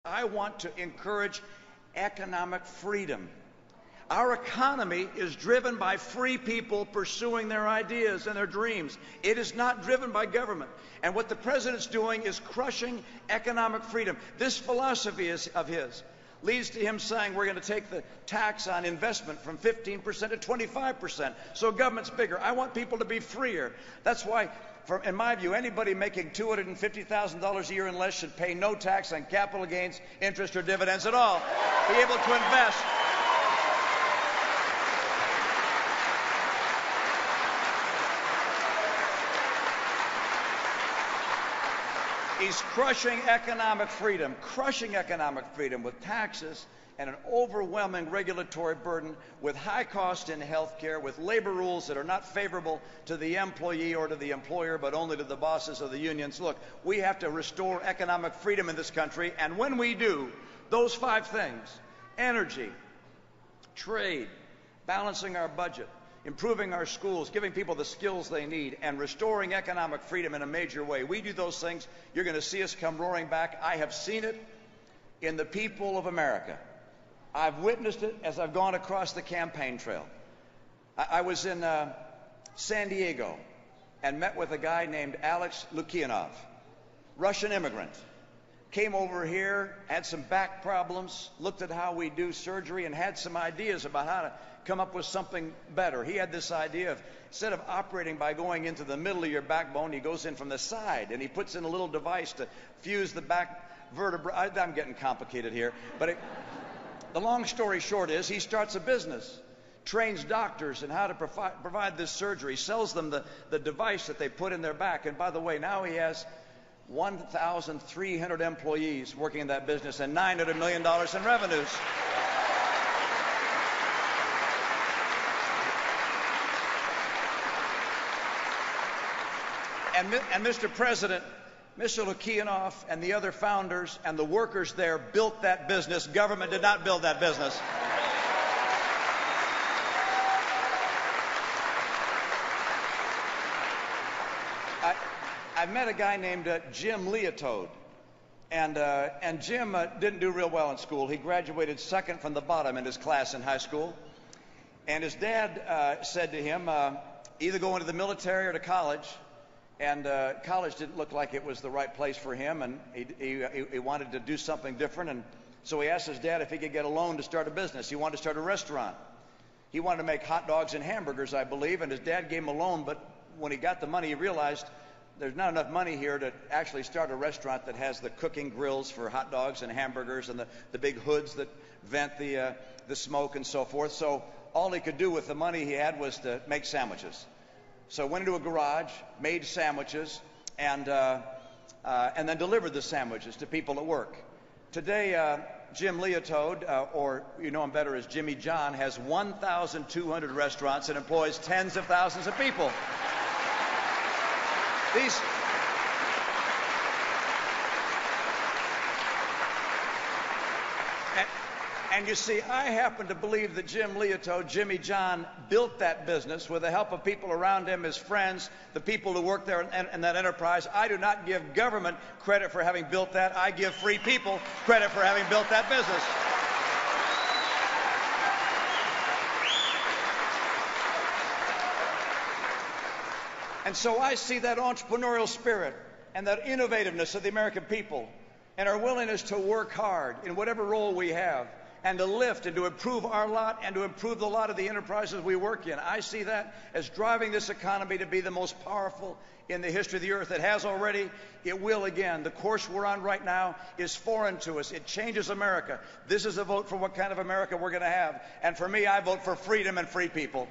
I want to encourage economic freedom. Our economy is driven by free people pursuing their ideas and their dreams. It is not driven by government. And what the president's doing is crushing economic freedom. This philosophy of his leads to him saying we're going to take the tax on investment from 15% to 25%, so government's bigger. I want people to be freer. That's why, in my view, anybody making $250,000 a year and less should pay no tax on capital gains, interest, or dividends at all. Be able to invest. He's crushing economic freedom with taxes and an overwhelming regulatory burden, with high cost in health care, with labor rules that are not favorable to the employee or to the employer, but only to the bosses of the unions. Look, we have to restore economic freedom in this country, and when we do, those 5 things, energy, trade, balancing our budget, improving our schools, giving people the skills they need, and restoring economic freedom in a major way. We do those things, you're going to see us come roaring back. I have seen it in the people of America. I've witnessed it as I've gone across the campaign trail. I was in San Diego and met with a guy named Alex Lukianov, Russian immigrant. Came over here, had some back problems, looked at how we do surgery, and had some ideas about how to come up with something better. He had this idea of, instead of operating by going into the middle of your backbone, he goes in from the side, and he puts in a little device to fuse the back vertebra. I'm getting complicated here, but the long story short is he starts a business, trains doctors in how to provide this surgery, sells them the device that they put in their back. And by the way, now he has 1,300 employees working in that business and $900 million in revenues. And Mr. President, Mr. Lukianov and the other founders and the workers there built that business. Government did not build that business. I met a guy named Jim Leotode, and Jim didn't do real well in school. He graduated second from the bottom in his class in high school, and his dad said to him, either go into the military or to college. And college didn't look like it was the right place for him, and he wanted to do something different. And so he asked his dad if he could get a loan to start a business. He wanted to start a restaurant. He wanted to make hot dogs and hamburgers, I believe, and his dad gave him a loan. But when he got the money, he realized there's not enough money here to actually start a restaurant that has the cooking grills for hot dogs and hamburgers and the big hoods that vent the smoke and so forth. So all he could do with the money he had was to make sandwiches. So went into a garage, made sandwiches, and then delivered the sandwiches to people at work. Today, Jim Leotode, or you know him better as Jimmy John, has 1,200 restaurants and employs tens of thousands of people. And you see, I happen to believe that Jim Leotode, Jimmy John, built that business with the help of people around him, his friends, the people who work there in that enterprise. I do not give government credit for having built that. I give free people credit for having built that business. And so I see that entrepreneurial spirit and that innovativeness of the American people and our willingness to work hard in whatever role we have, and to lift and to improve our lot and to improve the lot of the enterprises we work in. I see that as driving this economy to be the most powerful in the history of the earth. It has already. It will again. The course we're on right now is foreign to us. It changes America. This is a vote for what kind of America we're going to have. And for me, I vote for freedom and free people.